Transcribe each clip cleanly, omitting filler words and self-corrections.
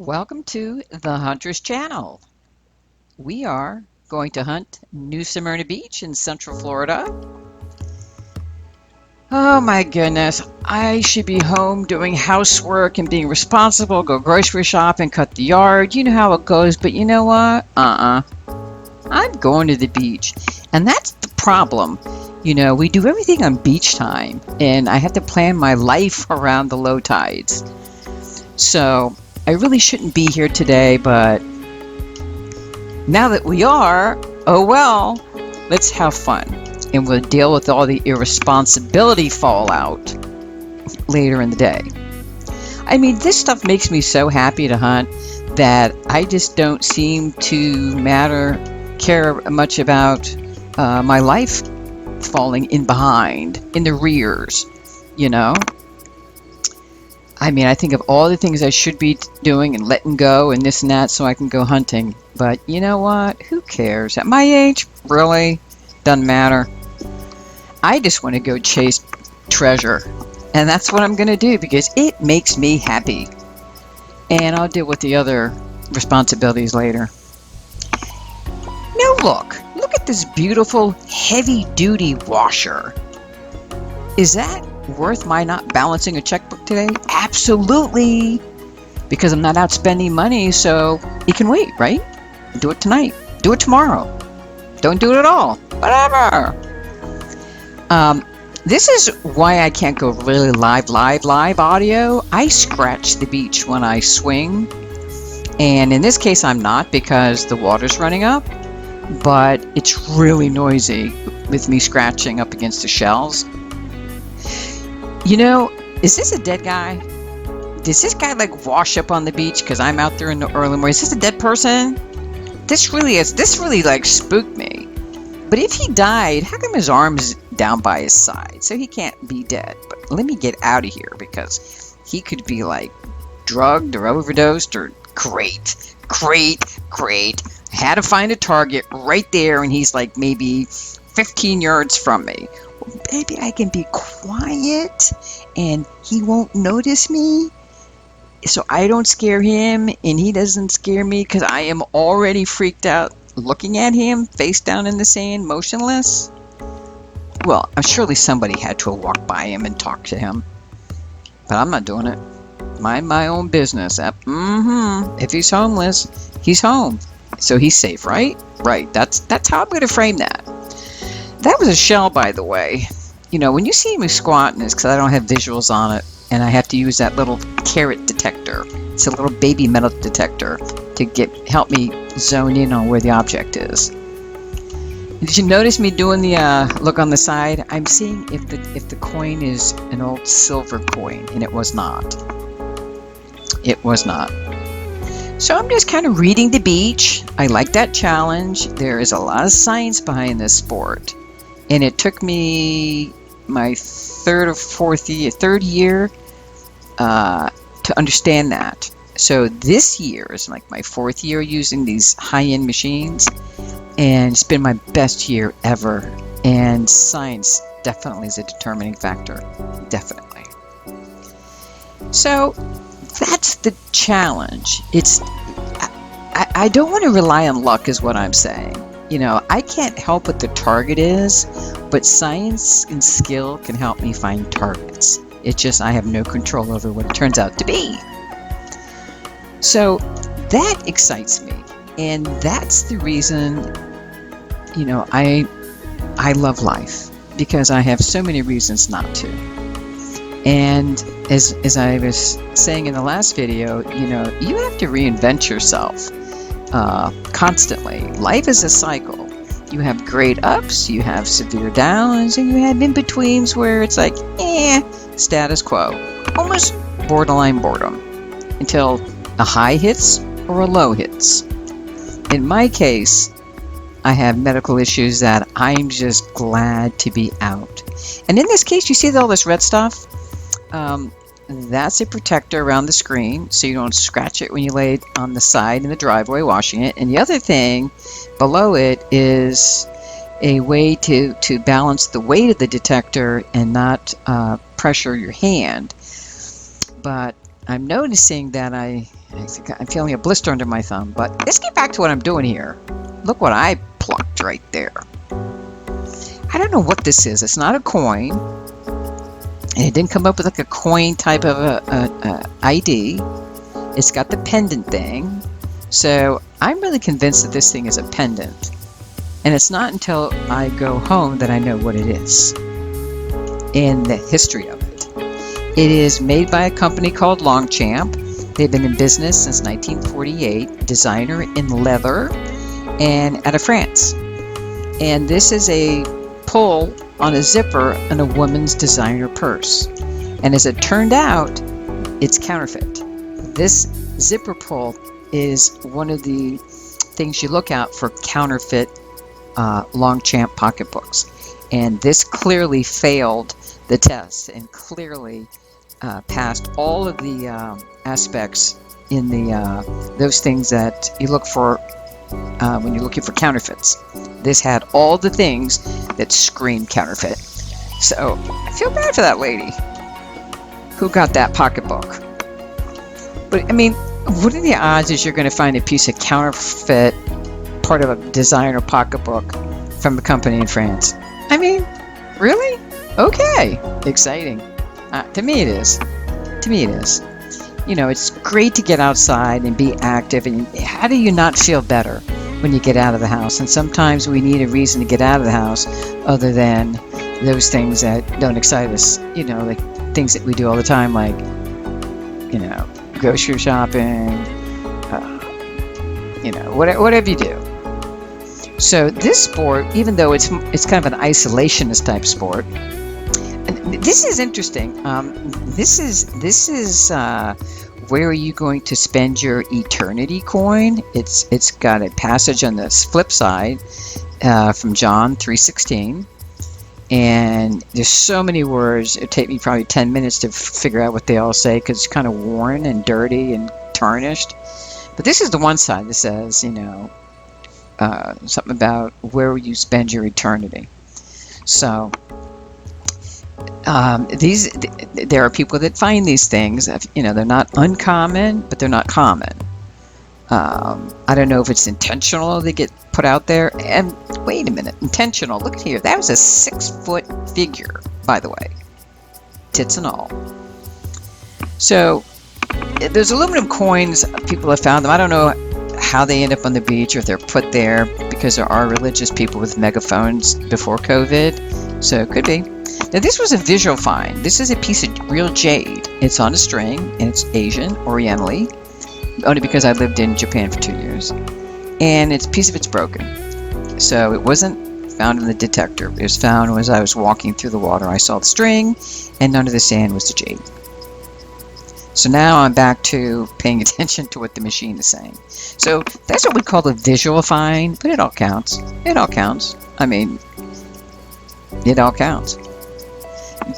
Welcome to the Huntress channel. We are going to hunt New Smyrna Beach in Central Florida. Oh my goodness, I should be home doing housework and being responsible, go grocery shopping, cut the yard. You know how it goes, but you know what? I'm going to the beach. And that's the problem. You know, we do everything on beach time, and I have to plan my life around the low tides. So I really shouldn't be here today, but now that we are, oh well, let's have fun. And we'll deal with all the irresponsibility fallout later in the day. I mean, this stuff makes me so happy to hunt that I just don't seem to care much about my life falling in behind, in the rears, you know? I mean, I think of all the things I should be doing and letting go and this and that so I can go hunting. But you know what? Who cares? At my age, really? Doesn't matter. I just want to go chase treasure. And that's what I'm going to do because it makes me happy. And I'll deal with the other responsibilities later. Now look at this beautiful heavy-duty washer. Is that worth my not balancing a checkbook today? Absolutely. Because I'm not out spending money, so it can wait, right? Do it tonight. Do it tomorrow. Don't do it at all. Whatever. This is why I can't go really live audio. I scratch the beach when I swing. And in this case, I'm not because the water's running up. But it's really noisy with me scratching up against the shells. You know, is this a dead guy? Does this guy like wash up on the beach because I'm out there in the early morning? Is this a dead person? This really like spooked me. But if he died, how come his arm's down by his side? So he can't be dead. But let me get out of here because he could be like drugged or overdosed or great. I had to find a target right there and he's like maybe 15 yards from me. Maybe I can be quiet and he won't notice me so I don't scare him and he doesn't scare me because I am already freaked out looking at him face down in the sand motionless. Well, I'm surely somebody had to have walked by him and talked to him, but I'm not doing it. Mind my own business. If he's homeless, he's home, so he's safe, right? Right. That's how I'm going to frame that. That was a shell, by the way. You know, when you see me squatting, it's because I don't have visuals on it, and I have to use that little carrot detector. It's a little baby metal detector to help me zone in on where the object is. Did you notice me doing the look on the side? I'm seeing if the coin is an old silver coin, and it was not. It was not. So I'm just kind of reading the beach. I like that challenge. There is a lot of science behind this sport. And it took me my third year to understand that. So this year is like my fourth year using these high-end machines. And it's been my best year ever. And science definitely is a determining factor. Definitely. So that's the challenge. I don't want to rely on luck is what I'm saying. You know, I can't help what the target is, but science and skill can help me find targets. It's just I have no control over what it turns out to be. So that excites me. And that's the reason, you know, I love life. Because I have so many reasons not to. And as I was saying in the last video, you know, you have to reinvent yourself constantly. Life is a cycle. You have great ups, you have severe downs, and you have in-betweens where it's like, status quo. Almost borderline boredom. Until a high hits or a low hits. In my case, I have medical issues that I'm just glad to be out. And in this case, you see all this red stuff? That's a protector around the screen so you don't scratch it when you lay it on the side in the driveway washing it. And the other thing below it is a way to balance the weight of the detector and not pressure your hand. But I'm noticing that I think I'm feeling a blister under my thumb. But let's get back to what I'm doing here. Look what I plucked right there. I don't know what this is. It's not a coin. And it didn't come up with like a coin type of a ID. It's got the pendant thing. So I'm really convinced that this thing is a pendant. And it's not until I go home that I know what it is and the history of it. It is made by a company called Longchamp. They've been in business since 1948, designer in leather and out of France. And this is a pull on a zipper on a woman's designer purse. And as it turned out, it's counterfeit. This zipper pull is one of the things you look out for counterfeit Longchamp pocketbooks. And this clearly failed the test and clearly passed all of the aspects in the those things that you look for when you're looking for counterfeits. This had all the things that scream counterfeit. So I feel bad for that lady who got that pocketbook. But I mean, what are the odds is you're going to find a piece of counterfeit part of a designer pocketbook from a company in France? I mean, really? Okay, exciting. To me it is. To me it is. You know, it's great to get outside and be active. And how do you not feel better when you get out of the house? And sometimes we need a reason to get out of the house other than those things that don't excite us. You know, like things that we do all the time, like, you know, grocery shopping, you know, whatever you do. So this sport, even though it's kind of an isolationist type sport, this is interesting. This is where are you going to spend your eternity coin? It's got a passage on the flip side from John 3:16, and there's so many words. It'd take me probably 10 minutes to figure out what they all say because it's kind of worn and dirty and tarnished. But this is the one side that says, you know, something about where will you spend your eternity. So there are people that find these things. You know, they're not uncommon, but they're not common. I don't know if it's intentional they get put out there. And wait a minute, intentional. Look here, that was a 6-foot figure, by the way, tits and all. So there's aluminum coins. People have found them. I don't know how they end up on the beach or if they're put there because there are religious people with megaphones before COVID. So it could be. Now this was a visual find. This is a piece of real jade. It's on a string and it's Asian, Orientally, only because I lived in Japan for 2 years. And a piece of it's broken. So it wasn't found in the detector. It was found as I was walking through the water. I saw the string and under the sand was the jade. So now I'm back to paying attention to what the machine is saying. So that's what we call a visual find, but it all counts. It all counts. I mean, it all counts.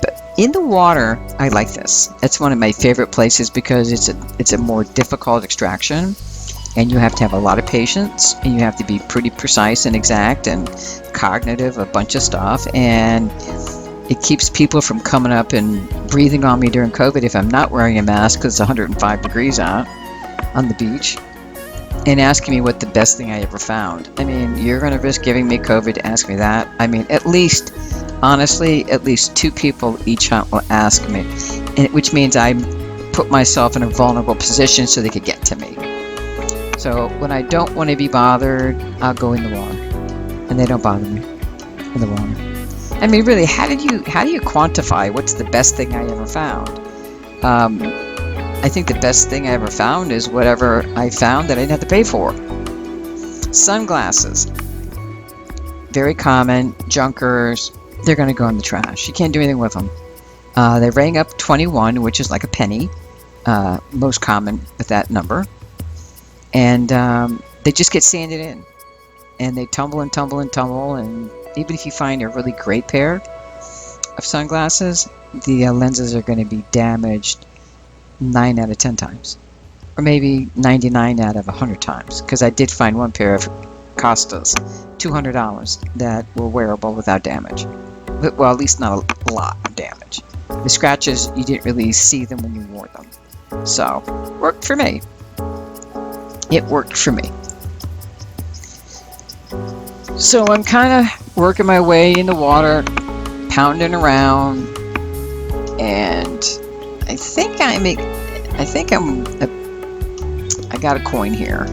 But in the water, I like this. It's one of my favorite places because it's a more difficult extraction, and you have to have a lot of patience, and you have to be pretty precise and exact and cognitive, a bunch of stuff, and it keeps people from coming up and breathing on me during COVID if I'm not wearing a mask because it's 105 degrees out on the beach, and asking me what the best thing I ever found. I mean, you're going to risk giving me COVID to ask me that? I mean, honestly, at least 2 people each hunt will ask me, which means I put myself in a vulnerable position so they could get to me. So when I don't want to be bothered, I'll go in the water, and they don't bother me in the water. I mean, really, how do you quantify what's the best thing I ever found? I think the best thing I ever found is whatever I found that I didn't have to pay for. Sunglasses, very common. Junkers, they're going to go in the trash. You can't do anything with them. They rang up 21, which is like a penny, most common with that number, and they just get sanded in, and they tumble and tumble and tumble, and even if you find a really great pair of sunglasses, the lenses are going to be damaged 9 out of 10 times, or maybe 99 out of 100 times, because I did find one pair of Costas, $200, that were wearable without damage. Well, at least not a lot of damage. The scratches, you didn't really see them when you wore them. So, worked for me. It worked for me. So I'm kind of working my way in the water, pounding around, and I got a coin here.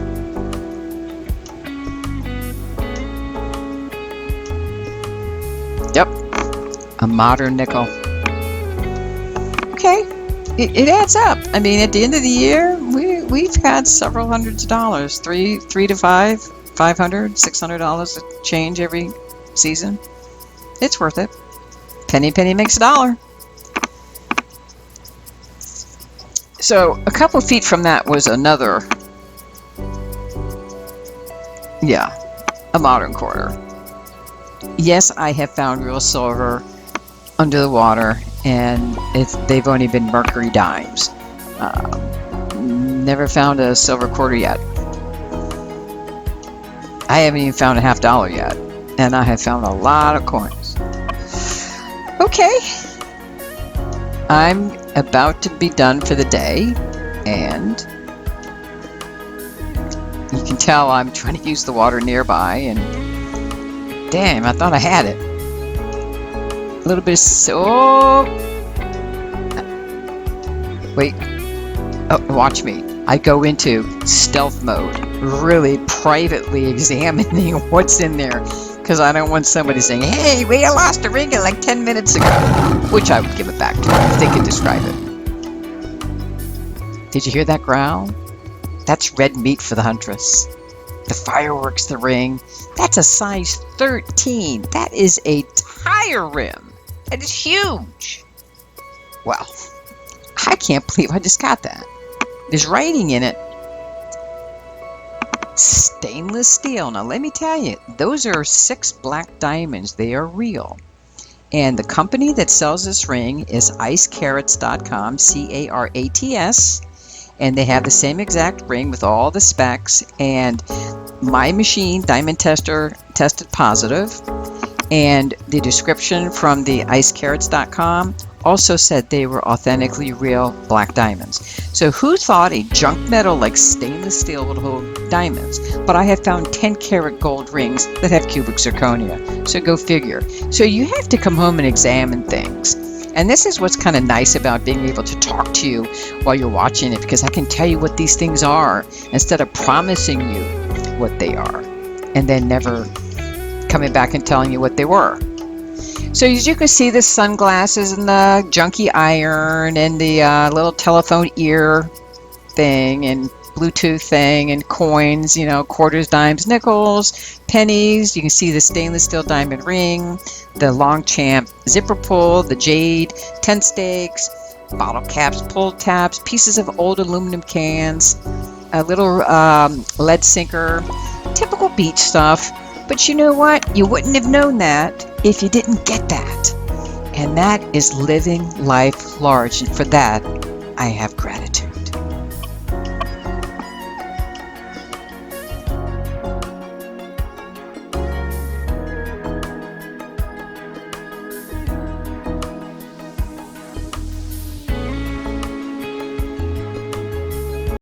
Yep, a modern nickel. Okay, it adds up. I mean, at the end of the year, we've had several hundreds of dollars, $3 to $500, $600 to change every season. It's worth it. Penny makes a dollar. So a couple feet from that was another, a modern quarter. Yes, I have found real silver under the water, and they've only been mercury dimes. Never found a silver quarter yet. I haven't even found a $50 yet, and I have found a lot of coins. Okay, I'm about to be done for the day, and you can tell I'm trying to use the water nearby, and damn, I thought I had it. A little bit of wait. Oh, watch me. I go into stealth mode, really privately examining what's in there, because I don't want somebody saying, "Hey, we lost a ring like 10 minutes ago," which I would give it back to them if they could describe it. Did you hear that growl? That's red meat for the Huntress. The fireworks, the ring, that's a size 13. That is a tire rim. That is huge. Well, I can't believe I just got that. There's writing in it. Stainless steel. Now let me tell you, those are 6 black diamonds. They are real. And the company that sells this ring is icecarats.com, C-A-R-A-T-S. And they have the same exact ring with all the specs. And my machine, Diamond Tester, tested positive. And the description from the icecarats.com also said they were authentically real black diamonds. So who thought a junk metal like stainless steel would hold diamonds? But I have found 10-karat gold rings that have cubic zirconia. So go figure. So you have to come home and examine things. And this is what's kind of nice about being able to talk to you while you're watching it, because I can tell you what these things are instead of promising you what they are and then never coming back and telling you what they were. So as you can see, the sunglasses and the junky iron and the little telephone ear thing and Bluetooth thing and coins, you know, quarters, dimes, nickels, pennies. You can see the stainless steel diamond ring, the Longchamp zipper pull, the jade, 10 stakes, bottle caps, pull tabs, pieces of old aluminum cans, a little lead sinker, typical beach stuff. But you know what? You wouldn't have known that if you didn't get that. And that is living life large. And for that, I have gratitude.